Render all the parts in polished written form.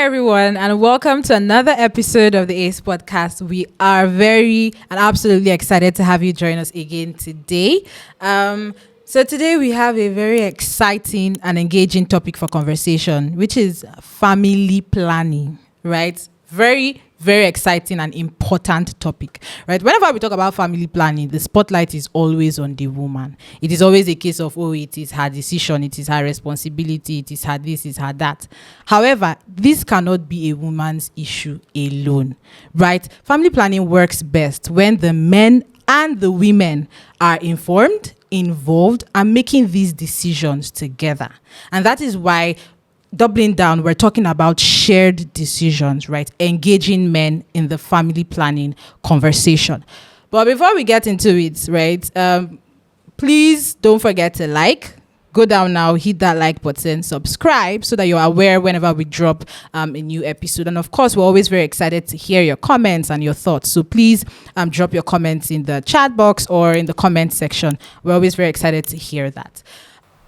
everyone, and welcome to another episode of the ACE podcast. We are very and absolutely excited to have you join us again today. So today we have a very exciting and engaging topic for conversation, which is family planning, right? Very exciting and important topic, right? Whenever we talk about family planning, the spotlight is always on the woman. It is always a case of, oh, it is her decision, it is her responsibility, it is her this, it is her that. However, this cannot be a woman's issue alone, right? Family planning works best when the men and the women are informed, involved, and making these decisions together. And that is why, doubling down, we're talking about shared decisions, right? Engaging men in the family planning conversation. But before we get into it, right, please don't forget to go down now, hit that like button, subscribe so that you're aware whenever we drop a new episode. And of course, we're always very excited to hear your comments and your thoughts. So please drop your comments in the chat box or in the comment section. We're always very excited to hear that.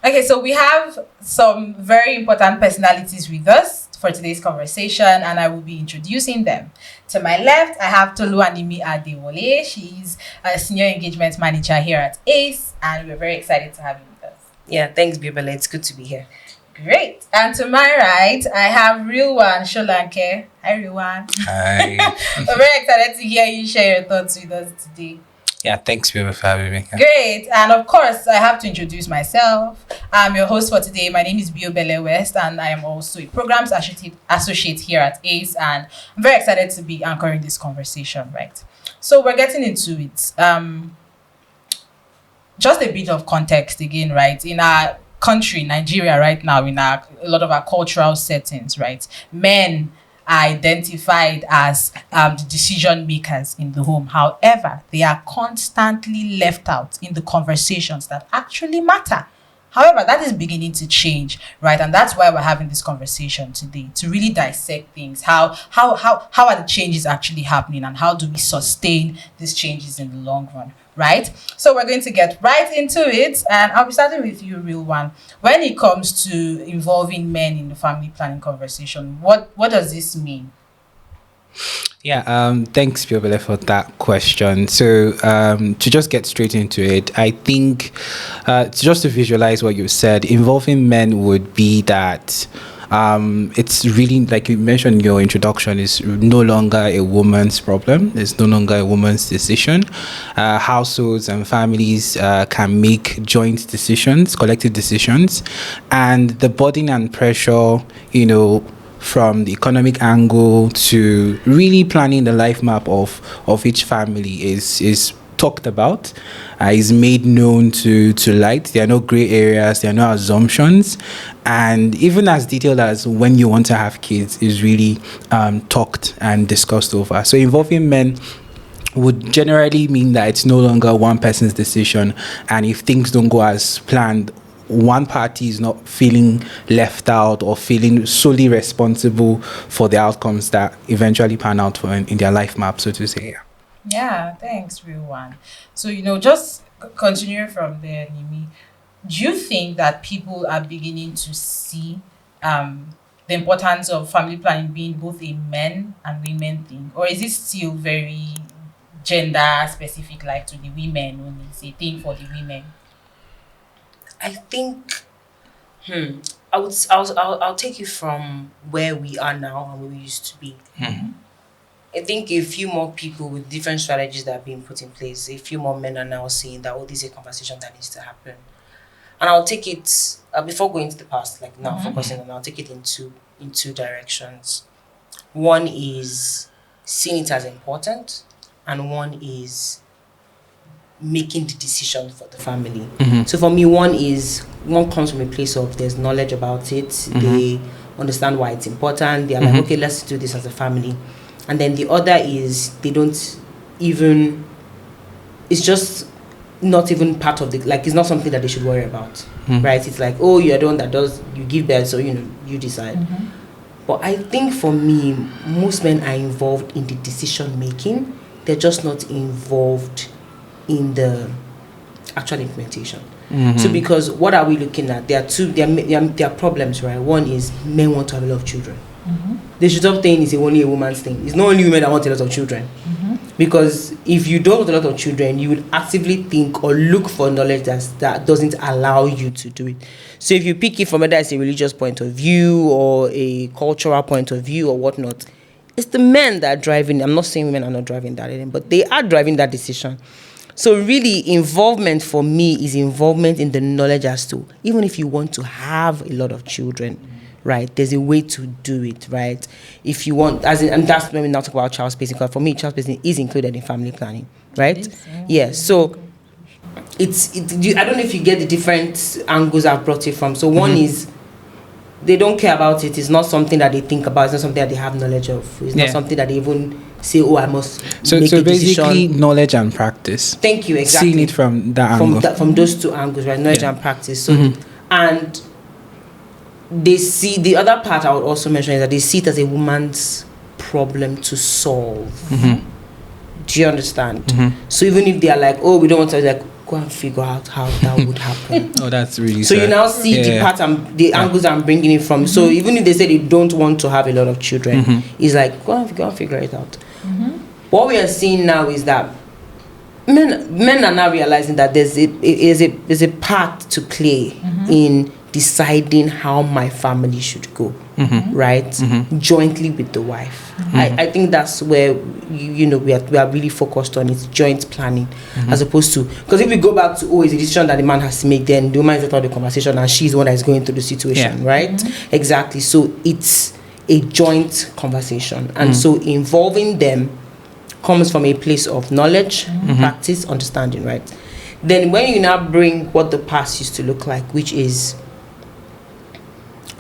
Okay, so we have some very important personalities with us for today's conversation, and I will be introducing them. To my left, I have Toluwanimi Adewole. She's a senior engagement manager here at ACE, and we're very excited to have you with us. Yeah, thanks, Bibele. It's good to be here. Great. And to my right, I have Real One Sholanke. Hi, Real One. Hi. We're very excited to hear you share your thoughts with us today. Yeah, thanks, Biba, for having me. Great. And of course, I have to introduce myself. I'm your host for today. My name is Biobele West, and I am also a programs associate here at ACE. And I'm very excited to be anchoring this conversation, right? So we're getting into it. Just a bit of context again, right? In our country, Nigeria, right now, a lot of our cultural settings, right? Men are identified as the decision makers in the home. However, they are constantly left out in the conversations that actually matter. However, that is beginning to change, right? And that's why we're having this conversation today, to really dissect things. How are the changes actually happening, and how do we sustain these changes in the long run, right? So we're going to get right into it, and I'll be starting with you, Real One. When it comes to involving men in the family planning conversation, what does this mean? Yeah, thanks, Biobele, for that question. So to just get straight into it, I think just to visualize what you said, involving men would be that it's really, like you mentioned in your introduction, is no longer a woman's problem. It's no longer a woman's decision. Households and families can make joint decisions, collective decisions, and the burden and pressure, from the economic angle to really planning the life map of each family is talked about, is made known to light. There are no gray areas, there are no assumptions, and even as detailed as when you want to have kids is really talked and discussed over. So involving men would generally mean that it's no longer one person's decision, and if things don't go as planned, one party is not feeling left out or feeling solely responsible for the outcomes that eventually pan out for in their life map, so to say. Yeah, thanks, Real One. So, just continuing from there, Nimi, do you think that people are beginning to see the importance of family planning being both a men and women thing? Or is it still very gender specific, like to the women only? It's a thing for the women? I think, I'll take you from where we are now and where we used to be. Mm-hmm. I think a few more people with different strategies that are being put in place, a few more men are now saying that, this is a conversation that needs to happen. And I'll take it, before going to the past, like now focusing on, I'll take it in two directions. One is seeing it as important, and one is making the decision for the family. Mm-hmm. So for me, one comes from a place of there's knowledge about it, they understand why it's important, they are like, okay, let's do this as a family. And then the other is they don't even, it's just not even part of it's not something that they should worry about, right? It's like, you're the one that you give birth, so you decide. But I think for me, most men are involved in the decision making, they're just not involved in the actual implementation. So because what are we looking at? There are problems, right? One is men want to have a lot of children. They should stop saying it's only a woman's thing. It's not only women that want a lot of children. Because if you don't want a lot of children, you will actively think or look for knowledge that doesn't allow you to do it. So if you pick it from whether it's a religious point of view or a cultural point of view or whatnot, it's the men that are driving. I'm not saying women are not driving that, but they are driving that decision. So really, involvement for me is involvement in the knowledge as to, even if you want to have a lot of children, right, there's a way to do it, right? If you want, and that's when we now talk about child spacing, because for me, child spacing is included in family planning, right? Yeah, so I don't know if you get the different angles I've brought it from. So one is, they don't care about it. It's not something that they think about. It's not something that they have knowledge of. It's not something that they even say, oh, I must make a decision. So basically, knowledge and practice. Thank you, exactly. Seeing it from that angle. From those two angles, right? Knowledge and practice. So, and they see, the other part I would also mention is that they see it as a woman's problem to solve. Do you understand? So even if they are like, oh, we don't want to, like, go and figure out how that would happen. Oh, that's really so sad. You now see the part the angles I'm bringing it from. So even if they say they don't want to have a lot of children, it's like, go and figure it out. What we are seeing now is that men are now realizing that there's a part to play in deciding how my family should go, right? Jointly with the wife. I think that's where we are really focused on. It's joint planning, as opposed to, because if we go back to, it's a decision that the man has to make, then the woman is out of the conversation and she's the one that is going through the situation, right? Exactly. So it's a joint conversation, and so involving them comes from a place of knowledge, practice, understanding, right? Then when you now bring what the past used to look like, which is,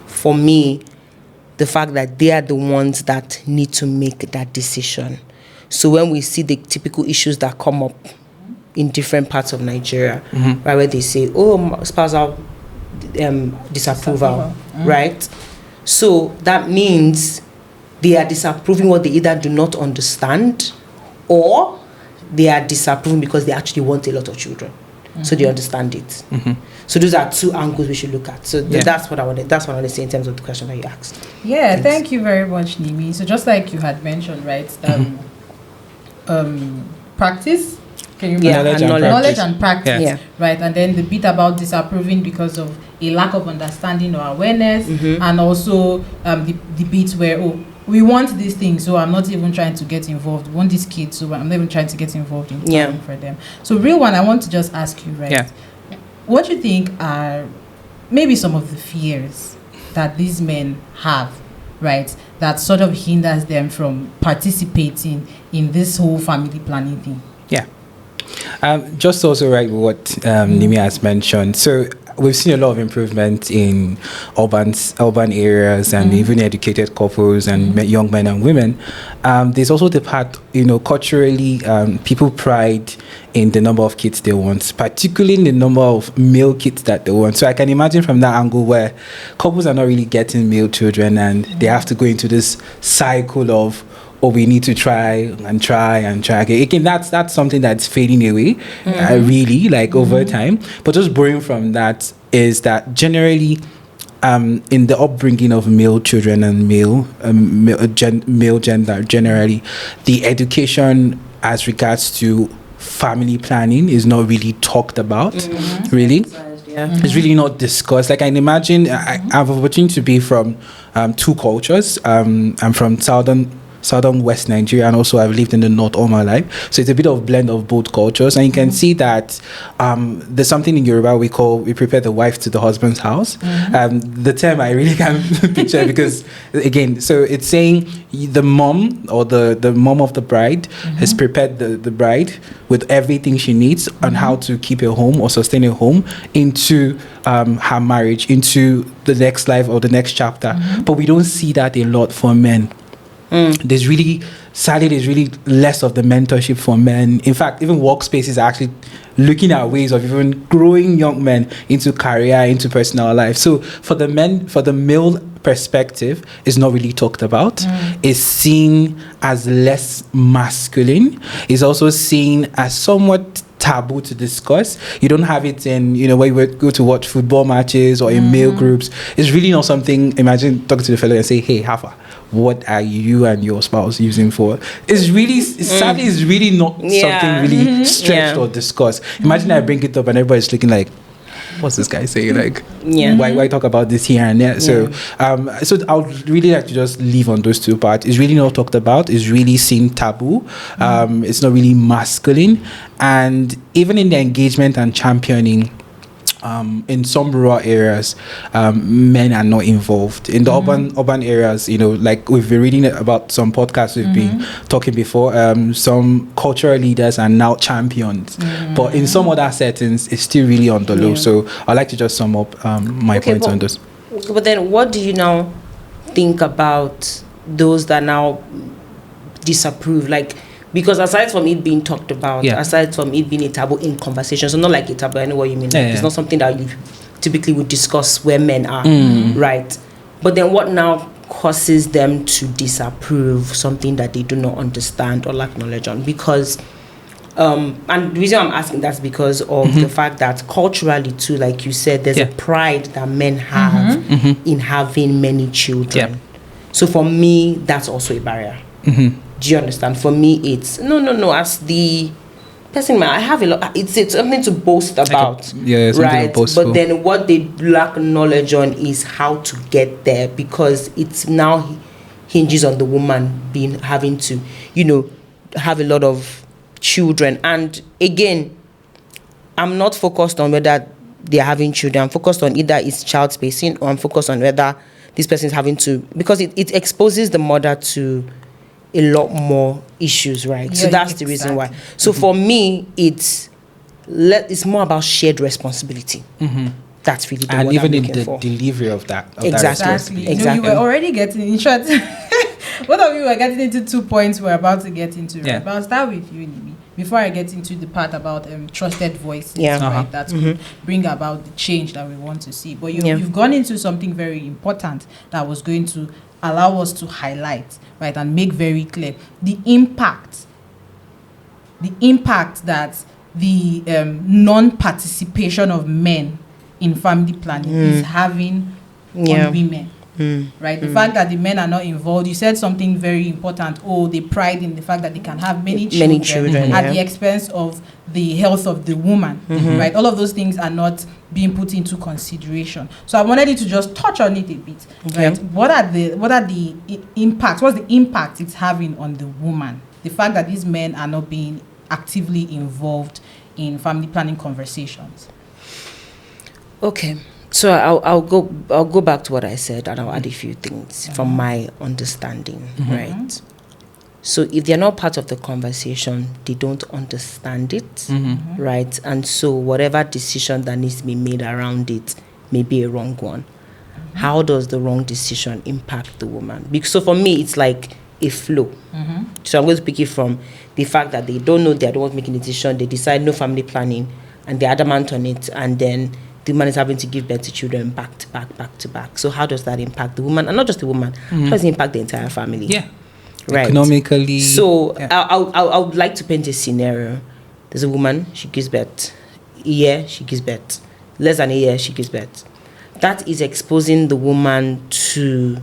for me, the fact that they are the ones that need to make that decision. So when we see the typical issues that come up in different parts of Nigeria, right, where they say, spousal disapproval, right? So that means they are disapproving what they either do not understand, or they are disapproving because they actually want a lot of children. So they understand it. So those are two angles we should look at. So that's what I wanted to say in terms of the question that you asked. Yeah, thank you very much, Nimi. So just like you had mentioned, right? Practice. Can you remember? Knowledge and practice, right? And then the bit about disapproving because of a lack of understanding or awareness, and also the bit where we want these things, so I'm not even trying to get involved. We want these kids, so I'm not even trying to get involved in planning for them. So real one, I want to just ask you, right? What do you think are maybe some of the fears that these men have, right, that sort of hinders them from participating in this whole family planning thing? Just also right with what Nimi has mentioned. So we've seen a lot of improvement in urban areas and even educated couples and young men and women. There's also the part, culturally, people pride in the number of kids they want, particularly in the number of male kids that they want. So I can imagine from that angle where couples are not really getting male children and they have to go into this cycle of, we need to try again. That's something that's fading away, really, like over time. But just borrowing from that is that generally, in the upbringing of male children and male gender, generally, the education as regards to family planning is not really talked about, really. It's really not discussed. Like I can imagine, I have an opportunity to be from two cultures. I'm from southern West Nigeria, and also I've lived in the North all my life. So it's a bit of blend of both cultures. And you can see that there's something in Yoruba we prepare the wife to the husband's house. The term I really can't picture because, again, so it's saying the mom or the mom of the bride has prepared the bride with everything she needs on how to keep a home or sustain a home into her marriage, into the next life or the next chapter. But we don't see that a lot for men. There's really less of the mentorship for men. In fact, even workspaces are actually looking at ways of even growing young men into career, into personal life. So for the male perspective, it's not really talked about. It's seen as less masculine. It's also seen as somewhat taboo to discuss. You don't have it in, where you would go to watch football matches or in male groups. It's really not something. Imagine talking to the fellow and say, hey, Hafa, what are you and your spouse using for? It's really, sadly, it's really not something really stretched or discussed. Imagine I bring it up and everybody's looking like, what's this guy saying? Like, why talk about this here and there? So I would really like to just leave on those two parts. It's really not talked about. It's really seen taboo. It's not really masculine. And even in the engagement and championing, in some rural areas, men are not involved. In the urban areas, like we've been reading about some podcasts we've been talking before, some cultural leaders are now champions. But in some other settings, it's still really on the low. So I'd like to just sum up my points on this. But then what do you now think about those that now disapprove? Like, because aside from it being talked about, aside from it being a taboo in conversation, so not like a taboo, I know what you mean. It's not something that you typically would discuss where men are, right? But then what now causes them to disapprove something that they do not understand or lack knowledge on? Because, and the reason I'm asking that's because of the fact that culturally too, like you said, there's a pride that men have in having many children. So for me, that's also a barrier. Do you understand? For me, it's no. As the person, I have a lot. It's something to boast about, right? But then what they lack knowledge on is how to get there, because it's now hinges on the woman having to, have a lot of children. And again, I'm not focused on whether they're having children. I'm focused on either it's child spacing, or I'm focused on whether this person is having to, because it exposes the mother to a lot more issues, right? So that's the reason why. So for me, it's more about shared responsibility. That's really the and word even I'm in looking the for. delivery of that. Exactly. You were already getting, in short, both of you were getting into 2 points we're about to get into. Right? But I'll start with you, Nimi, before I get into the part about trusted voices, right? That could bring about the change that we want to see. But you've gone into something very important that was going to allow us to highlight, right, and make very clear the impact that the non-participation of men in family planning is having on women. Right, the fact that the men are not involved. You said something very important. They pride in the fact that they can have many children at the expense of the health of the woman. Right, all of those things are not being put into consideration. So I wanted you to just touch on it a bit. Right, what are the impacts? What's the impact it's having on the woman? The fact that these men are not being actively involved in family planning conversations. Okay. So I'll go back to what I said, and I'll add a few things from my understanding, right? So if they're not part of the conversation, they don't understand it, right? And so whatever decision that needs to be made around it may be a wrong one. How does the wrong decision impact the woman? Because, so for me, it's like a flow. So I'm going to pick it from the fact that they don't know, they don't want making a decision, they decide no family planning, and they're adamant on it, and then the man is having to give birth to children back to back. So how does that impact the woman? And not just the woman, how does it impact the entire family? Right. Economically. So I would like to paint a scenario. There's a woman, she gives birth. A year, she gives birth. Less than a year, she gives birth. That is exposing the woman to...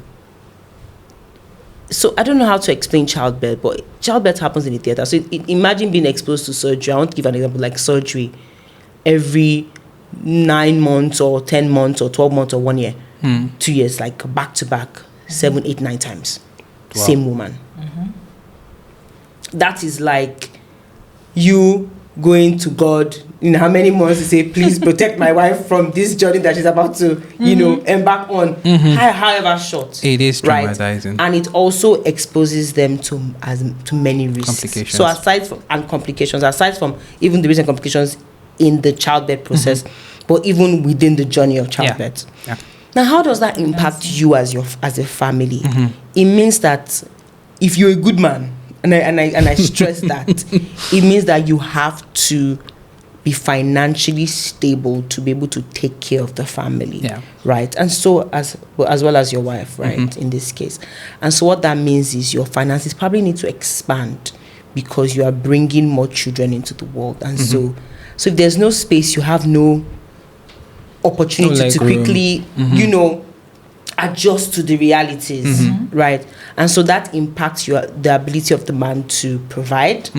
So I don't know how to explain childbirth, but childbirth happens in the theater. So imagine being exposed to surgery. I want to give an example, like surgery every 9 months or 10 months or 12 months or 1 year, 2 years, like back to back, 7, 8, 9 times. Wow. Same woman. That is like you going to God in how many months to say, please protect my wife from this journey that she's about to, embark on, however short. It is traumatizing. Right? And it also exposes them to many risks. Complications. So aside from even the recent complications in the childbirth process, but even within the journey of childbirth. Now, how does that impact you as a family? It means that if you're a good man, and I stress that, it means that you have to be financially stable to be able to take care of the family, right? And so as well as your wife, right, in this case. And so what that means is your finances probably need to expand, because you are bringing more children into the world. And so if there's no space, you have no opportunity to quickly, adjust to the realities, right? And so that impacts the ability of the man to provide,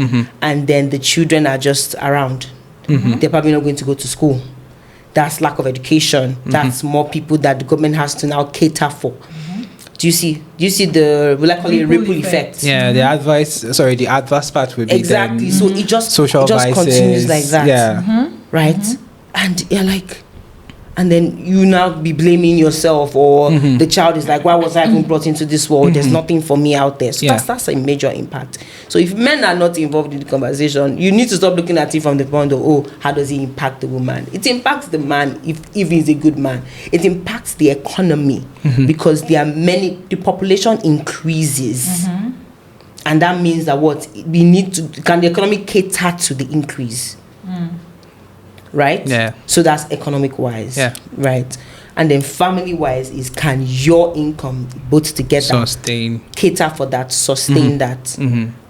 and then the children are just around. They're probably not going to go to school. That's lack of education. That's more people that the government has to now cater for. Do you see the, will I call it, ripple effect? Yeah, the adverse part would be exactly. So it just vices, continues like that. Yeah. Right? And you're like, and then you now be blaming yourself, or the child is like, why was I even brought into this world? There's nothing for me out there. So that's a major impact. So if men are not involved in the conversation, you need to stop looking at it from the point of, how does it impact the woman? It impacts the man if he's a good man. It impacts the economy because the population increases. And that means that can the economy cater to the increase? Right? Yeah. So that's economic wise. Yeah. Right. And then family wise is, can your income both together cater for that, sustain that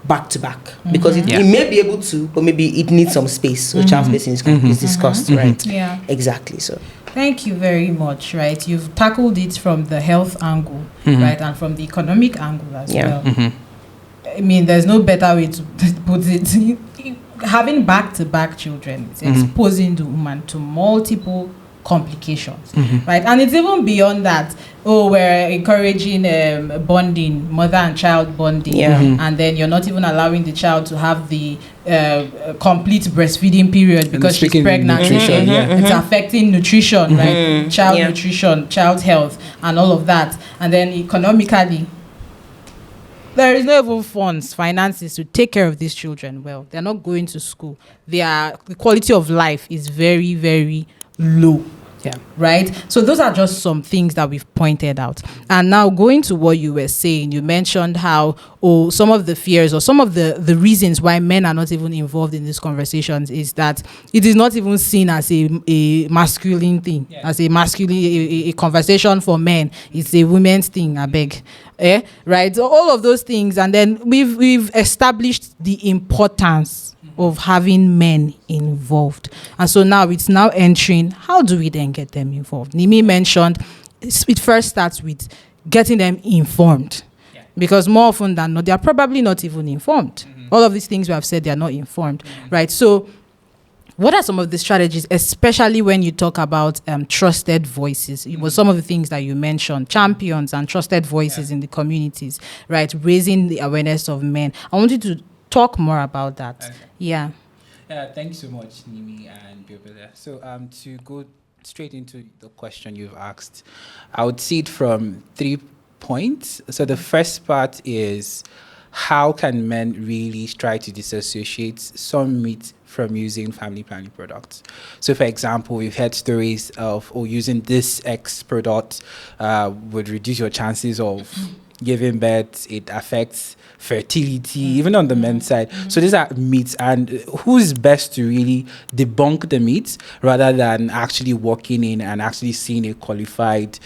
back to back? Because it may be able to, but maybe it needs some space. So child spacing is discussed, right? Yeah. Exactly. So thank you very much, right? You've tackled it from the health angle, right? And from the economic angle as well. I mean, there's no better way to put it. Having back-to-back children is exposing the woman to multiple complications, right? And it's even beyond that. We're encouraging bonding, mother and child bonding, and then you're not even allowing the child to have the complete breastfeeding period because she's pregnant. It's affecting nutrition, right? Child nutrition, child health, and all of that. And then economically, there is no even finances to take care of these children well. They're not going to school. The quality of life is very, very low. Yeah. Right? So those are just some things that we've pointed out. And now going to what you were saying, you mentioned how some of the fears or some of the reasons why men are not even involved in these conversations is that it is not even seen as a masculine thing, as a masculine a conversation for men. It's a women's thing, I beg. Right? So all of those things, and then we've established the importance of having men involved. And so now it's now entering, how do we then get them involved? Nimi mentioned it first starts with getting them informed, because more often than not, they are probably not even informed. All of these things we have said, they are not informed, right? So what are some of the strategies, especially when you talk about trusted voices? It was some of the things that you mentioned, champions and trusted voices in the communities, right? Raising the awareness of men. I want you to talk more about that. Okay. Yeah. Thank you so much, Nimi and Biobele. So to go straight into the question you've asked, I would see it from 3 points. So the first part is, how can men really try to disassociate some meat from using family planning products? So for example, we've heard stories of using this X product would reduce your chances of giving birth. It affects fertility, even on the men's side. So these are myths, and who's best to really debunk the myths rather than actually walking in and actually seeing a qualified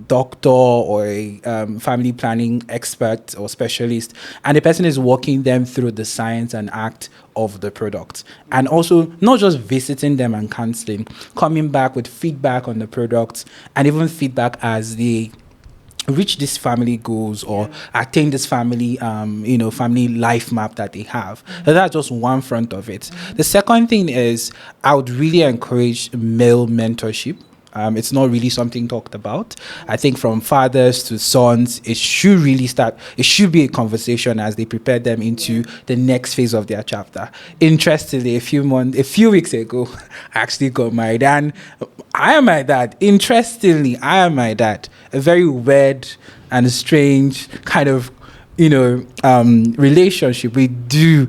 doctor or a family planning expert or specialist, and the person is walking them through the science and act of the product, and also not just visiting them and counseling, coming back with feedback on the product, and even feedback as they reach these family goals or attain this family family life map that they have. So that's just one front of it. The second thing is, I would really encourage male mentorship. It's not really something talked about. I think from fathers to sons, it should really start. It should be a conversation as they prepare them into the next phase of their chapter. Interestingly, a few weeks ago, I actually got married, and I am my dad. Interestingly, I am my dad. A very weird and strange kind of relationship. We do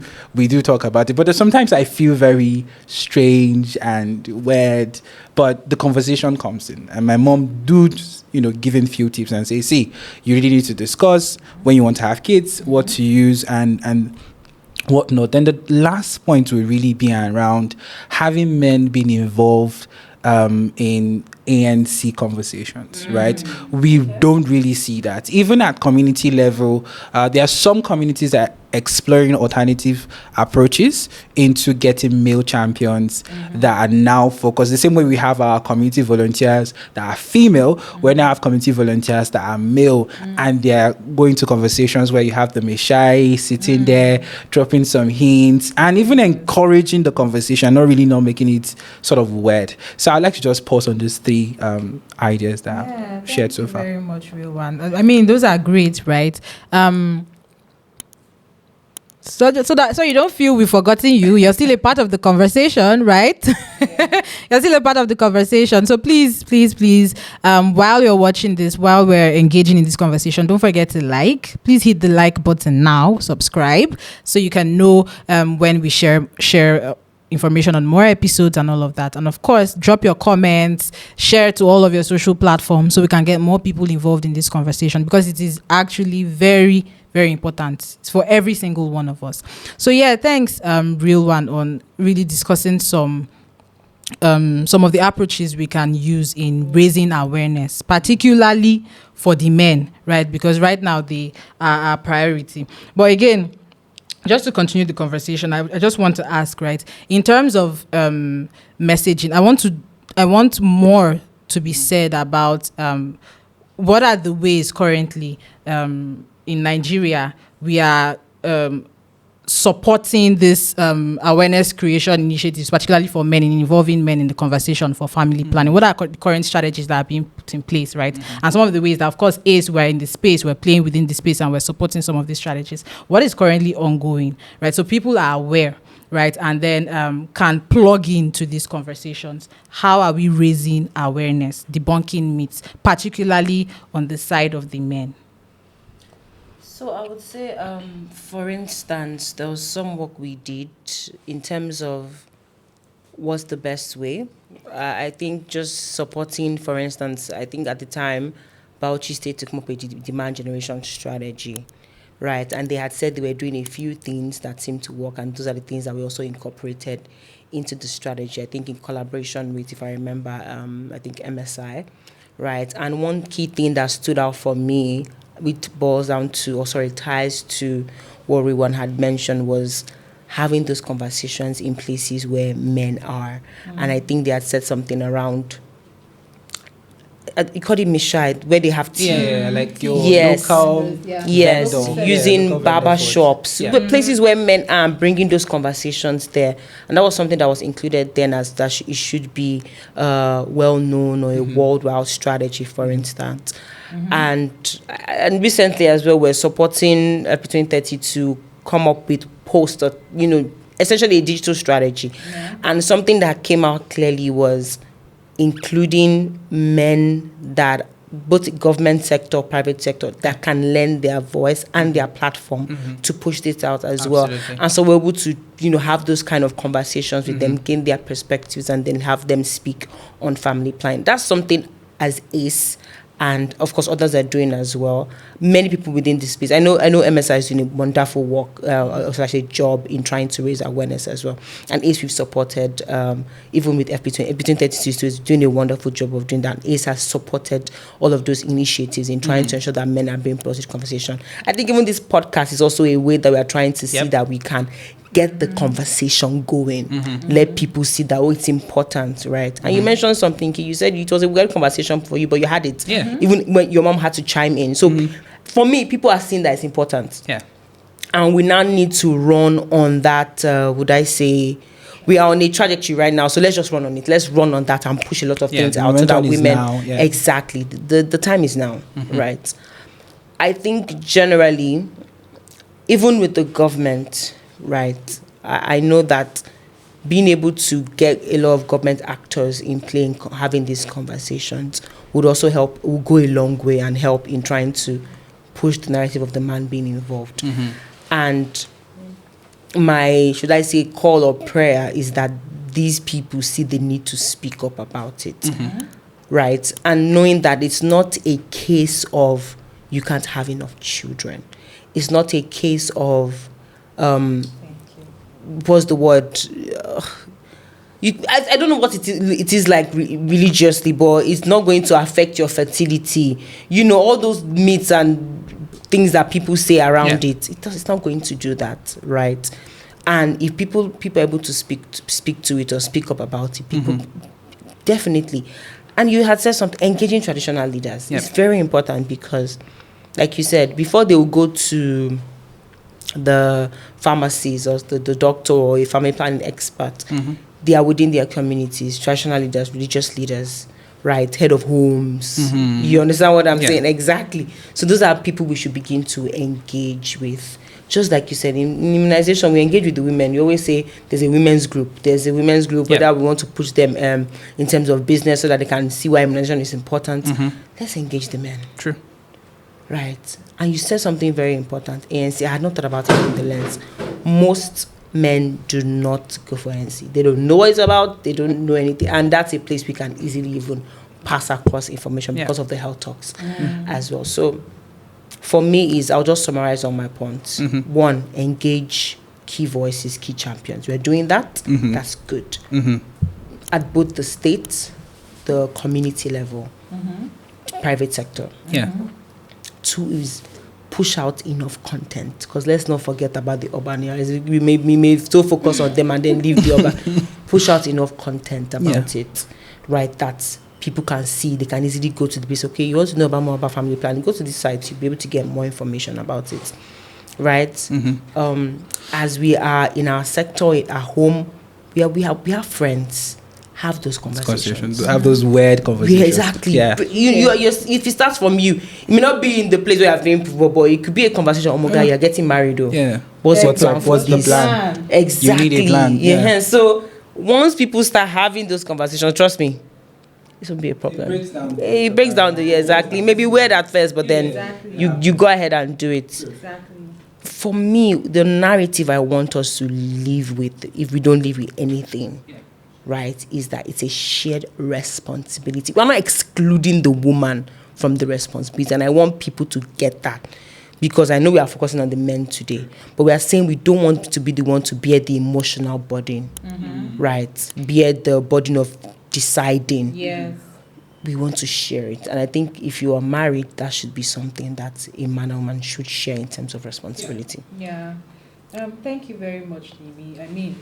talk about it, but sometimes I feel very strange and weird, but the conversation comes in, and my mom give in few tips and say, see, you really need to discuss when you want to have kids, what to use and whatnot. Then the last point will really be around having men being involved in ANC conversations, right? We don't really see that. Even at community level, there are some communities that exploring alternative approaches into getting male champions that are now focused. The same way we have our community volunteers that are female, we now have community volunteers that are male, and they're going to conversations where you have them shy, sitting there, dropping some hints, and even encouraging the conversation, not making it sort of weird. So I'd like to just pause on these three ideas that I've shared so far. Very much, real one. I mean, those are great, right? So you don't feel we've forgotten you. You're still a part of the conversation, right? You're still a part of the conversation. So please, while you're watching this, while we're engaging in this conversation, don't forget to like. Please hit the like button now. Subscribe so you can know when we share information on more episodes and all of that. And of course, drop your comments, share to all of your social platforms so we can get more people involved in this conversation, because it is actually very, very important. It's for every single one of us. So yeah, thanks, Real One, on really discussing some of the approaches we can use in raising awareness, particularly for the men, right? Because right now they are our priority. But again, just to continue the conversation, I just want to ask, right, in terms of messaging, I want more to be said about what are the ways currently in Nigeria we are supporting this awareness creation initiatives, particularly for men, in involving men in the conversation for family planning. What are the current strategies that are being put in place, right? And some of the ways that, of course, we're in the space, we're playing within the space, and we're supporting some of these strategies. What is currently ongoing, right? So people are aware, right? And then can plug into these conversations. How are we raising awareness, debunking myths, particularly on the side of the men? So I would say, for instance, there was some work we did in terms of what's the best way. I think just supporting, for instance, I think at the time, Bauchi State took up a demand generation strategy, right? And they had said they were doing a few things that seemed to work, and those are the things that we also incorporated into the strategy, I think in collaboration with, if I remember, I think MSI, right? And one key thing that stood out for me, which ties to what Riwan had mentioned, was having those conversations in places where men are. And I think they had said something around, you call it Mishai, where they have to... like your local vendor. Using local barber vendor shops, but places where men are, bringing those conversations there. And that was something that was included then as that it should be well known, or a worldwide strategy, for instance. And recently as well, we're supporting Between 30 to come up with essentially a digital strategy. And something that came out clearly was including men that both government sector, private sector, that can lend their voice and their platform to push this out as well. And so we're able to, have those kind of conversations with them, gain their perspectives, and then have them speak on family planning. That's something as ACE, and of course others are doing as well. Many people within this space. I know MSI is doing a wonderful work, a job in trying to raise awareness as well. And ACE we've supported, even with Between 30 is doing a wonderful job of doing that. ACE has supported all of those initiatives in trying to ensure that men are being brought to conversation. I think even this podcast is also a way that we are trying to see that we can get the conversation going. Let people see that, it's important, right? And you mentioned something, you said it was a weird conversation for you, but you had it. Even when your mom had to chime in. So for me, people are seeing that it's important. And we now need to run on that, would I say, we are on a trajectory right now, so let's just run on it. Let's run on that and push a lot of things out so that women... Exactly. The time is now, right? I think generally, even with the government, right, I know that being able to get a lot of government actors in play in having these conversations would also help, will go a long way and help in trying to push the narrative of the man being involved. And my, should I say, call or prayer is that these people see the need to speak up about it, right? And knowing that it's not a case of you can't have enough children. It's not a case of... what's the word? I don't know what it is like religiously, but it's not going to affect your fertility. All those myths and things that people say around Yeah. it's not going to do that, right? And if people are able to speak to it or speak up about it, people definitely. And you had said something, engaging traditional leaders. Yep. It's very important because, like you said, before they will go to the pharmacies or the doctor or a family planning expert, they are within their communities, traditional leaders, religious leaders, right? Head of homes. You understand what I'm saying? Exactly. So those are people we should begin to engage with. Just like you said, in immunization, we engage with the women. You always say there's a women's group. There's a women's group, whether we want to push them in terms of business so that they can see why immunization is important. Let's engage the men. True. Right. And you said something very important. ANC, I had not thought about it in the lens. Most men do not go for ANC. They don't know what it's about. They don't know anything. And that's a place we can easily even pass across information because of the health talks as well. So for me I'll just summarize on my points. One, engage key voices, key champions. We're doing that. That's good. At both the state, the community level, private sector. Two is push out enough content, because let's not forget about the urban areas. We may still focus on them and then leave the urban. Push out enough content about it, right? That people can see. They can easily go to the place. Okay, you want to know more about family planning? Go to this site. You'll be able to get more information about it, right? As we are in our sector at home, we have friends. Have those conversations. Have those weird conversations. Yeah, exactly. Yeah. But if it starts from you, it may not be in the place where you're doing proof, but it could be a conversation. Oh my God, you're getting married, though. Yeah. What's your plan? What's the plan? Exactly. You need a plan. Yeah. So once people start having those conversations, trust me, this will be a problem. It breaks down the exactly. Maybe weird at first, but then you go ahead and do it. Exactly. For me, the narrative I want us to live with, if we don't live with anything, right, is that it's a shared responsibility. We're not excluding the woman from the responsibility, and I want people to get that, because I know we are focusing on the men today, but we are saying we don't want to be the one to bear the emotional burden, right? Bear the burden of deciding. Yes. We want to share it, and I think if you are married, that should be something that a man or woman should share in terms of responsibility. Yeah. Thank you very much, Nimi. I mean,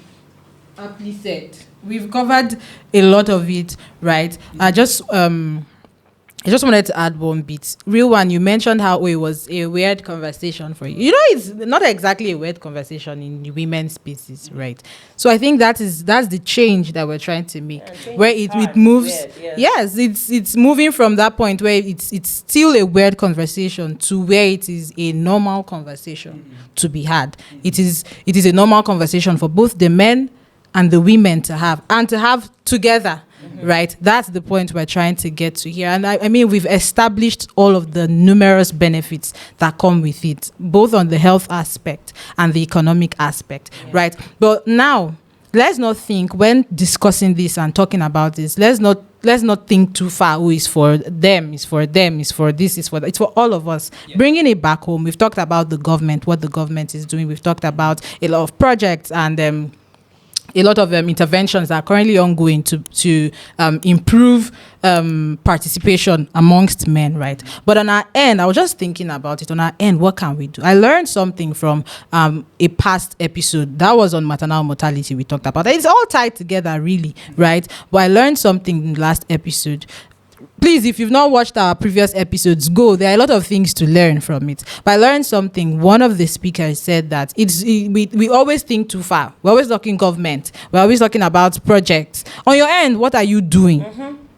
aptly said. We've covered a lot of it, right? I just wanted to add one bit. Real one, you mentioned how it was a weird conversation for you. You know, it's not exactly a weird conversation in women's spaces, right? So I think that's the change that we're trying to make, where it moves. Weird, yes, it's moving from that point where it's still a weird conversation to where it is a normal conversation to be had. It is a normal conversation for both the men and the women to have together. Right, that's the point we're trying to get to here. And I mean, we've established all of the numerous benefits that come with it, both on the health aspect and the economic aspect, right? But now, let's not think, when discussing this and talking about this, let's not think too far. Oh, it's for them, it's for them, it's for this, it's for all of us. Bringing it back home, we've talked about the government, what the government is doing. We've talked about a lot of projects and a lot of interventions that are currently ongoing to improve participation amongst men, right? But on our end, I was just thinking about it. On our end, what can we do? I learned something from a past episode that was on maternal mortality. We talked about it. It's all tied together, really, right? But I learned something in the last episode. Please, if you've not watched our previous episodes, go. There are a lot of things to learn from it. But I learned something. One of the speakers said that we always think too far. We're always talking government. We're always talking about projects. On your end, what are you doing?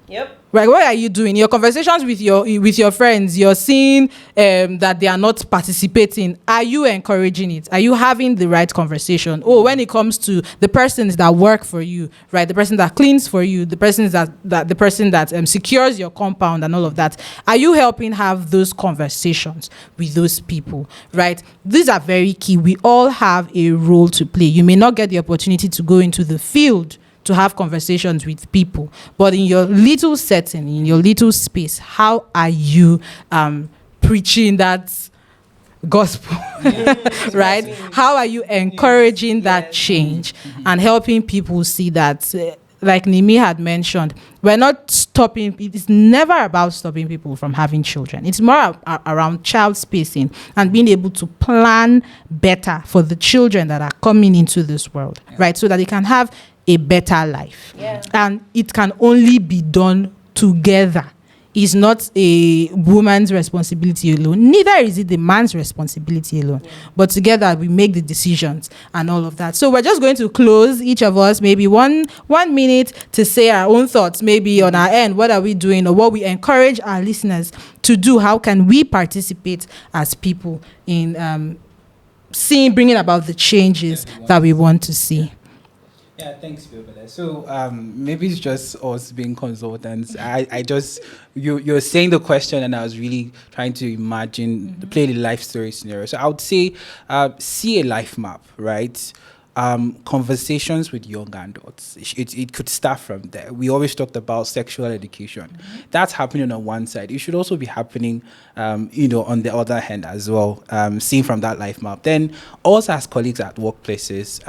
Yep. Right, what are you doing? Your conversations with your friends, you're seeing that they are not participating. Are you encouraging it? Are you having the right conversation? Oh, when it comes to the persons that work for you, right? The person that cleans for you, the person that secures your compound and all of that. Are you helping have those conversations with those people, right? These are very key. We all have a role to play. You may not get the opportunity to go into the field to have conversations with people, but in your little setting, in your little space, how are you preaching that gospel, right? How are you encouraging that change and helping people see that, like Nimi had mentioned, we're not stopping. It's never about stopping people from having children. It's more around child spacing and being able to plan better for the children that are coming into this world, right? So that they can have a better life. And it can only be done together. It's not a woman's responsibility alone. Neither is it the man's responsibility alone. But together we make the decisions and all of that. So we're just going to close, each of us, maybe one minute to say our own thoughts, maybe on our end. What are we doing, or what we encourage our listeners to do? How can we participate as people in bringing about the changes that we want to see? Yeah, thanks, Biobele. So maybe it's just us being consultants. I just you're saying the question, and I was really trying to imagine play the life story scenario. So I would say see a life map, right? Conversations with young adults. It could start from there. We always talked about sexual education. That's happening on one side. It should also be happening, on the other hand as well. Seen from that life map. Then also as colleagues at workplaces,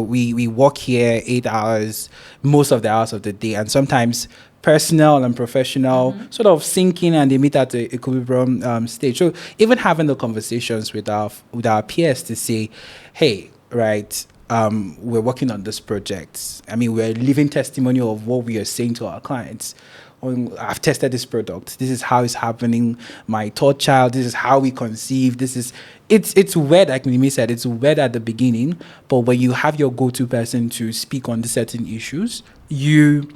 we work here 8 hours, most of the hours of the day, and sometimes personal and professional sort of sinking, and they meet at the equilibrium stage. So even having the conversations with our peers to say, hey, right, we're working on this project. I mean, we're a living testimony of what we are saying to our clients. I've tested this product. This is how it's happening. My third child, this is how we conceive. It's weird, like Mimi said, it's weird at the beginning, but when you have your go-to person to speak on the certain issues, you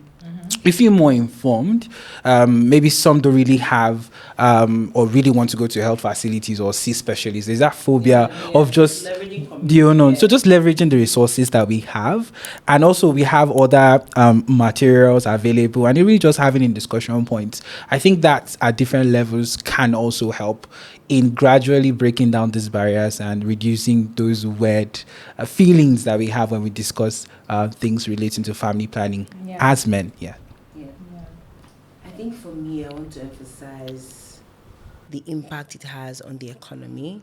feel more informed. Maybe some don't really have or really want to go to health facilities or see specialists. There's that phobia of just so just leveraging the resources that we have, and also we have other materials available, and really just having in discussion points. I think that at different levels can also help in gradually breaking down these barriers and reducing those weird feelings that we have when we discuss things relating to family planning as men. I think for me, I want to emphasize the impact it has on the economy,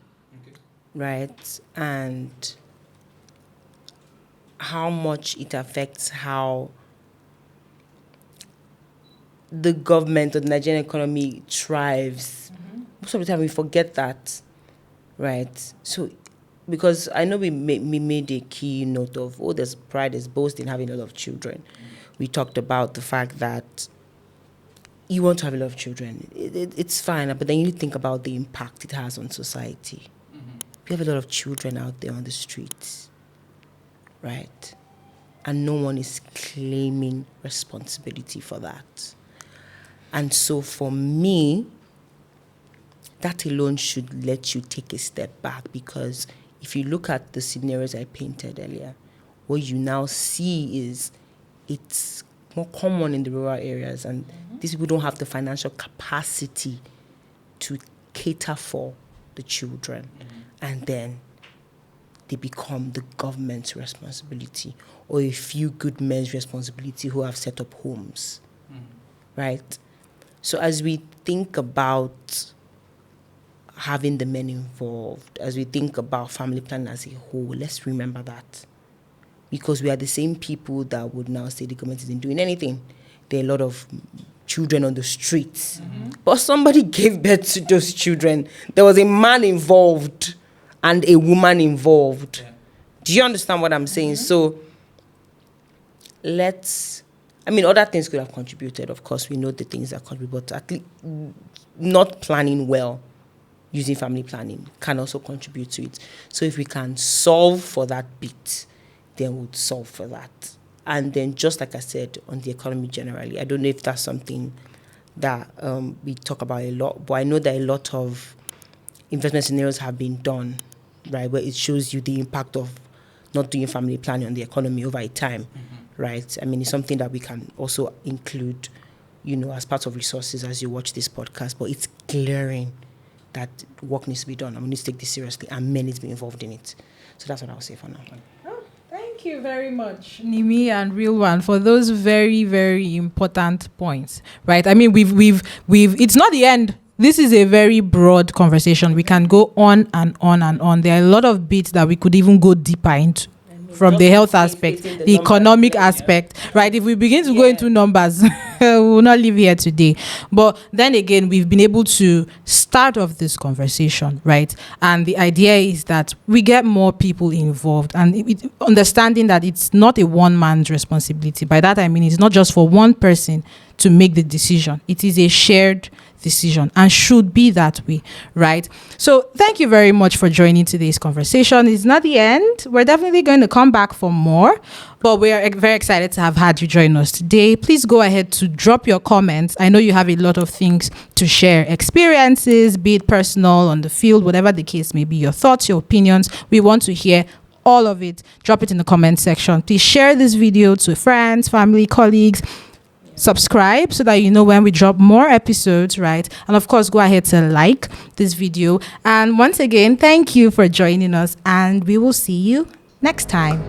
right? And how much it affects how the government or the Nigerian economy thrives. Most of the time we forget that, right? So, because I know we made a key note of, there's pride, there's boast in having a lot of children. We talked about the fact that you want to have a lot of children. It's fine, but then you think about the impact it has on society. We have a lot of children out there on the streets, right? And no one is claiming responsibility for that. And so for me, that alone should let you take a step back, because if you look at the scenarios I painted earlier, what you now see is it's more common in the rural areas, and these people don't have the financial capacity to cater for the children. And then they become the government's responsibility, or a few good men's responsibility who have set up homes, right? So as we think about having the men involved, as we think about family planning as a whole, let's remember that. Because we are the same people that would now say the government isn't doing anything. There are a lot of children on the streets. But somebody gave birth to those children. There was a man involved and a woman involved. Do you understand what I'm saying? So other things could have contributed. Of course, we know the things that contribute, but at least not planning well using family planning can also contribute to it. So if we can solve for that bit, then we'll solve for that. And then, just like I said, on the economy generally, I don't know if that's something that we talk about a lot, but I know that a lot of investment scenarios have been done, right, where it shows you the impact of not doing family planning on the economy over a time, right? I mean, it's something that we can also include, as part of resources as you watch this podcast, but it's glaring that work needs to be done, and we need to take this seriously, and men need to be involved in it. So that's what I'll say for now. Thank you very much, Nimi and Real One, for those very, very important points, right? I mean, we've it's not the end. This is a very broad conversation. We can go on and on and on. There are a lot of bits that we could even go deeper into, from the health aspect, the economic aspect, right? If we begin to go into numbers, we'll will not live here today. But then again, we've been able to start off this conversation, right? And the idea is that we get more people involved, and understanding that it's not a one man's responsibility. By that I mean it's not just for one person to make the decision. It is a shared decision and should be that way, right? So thank you very much for joining today's conversation. It's not the end. We're definitely going to come back for more, but we are very excited to have had you join us today. Please go ahead to drop your comments. I know you have a lot of things to share, experiences, be it personal, on the field, whatever the case may be, your thoughts, your opinions. We want to hear all of it. Drop it in the comment section. Please share this video to friends, family, colleagues. Subscribe so that you know when we drop more episodes, right? And of course, go ahead to like this video. And once again, thank you for joining us, and we will see you next time.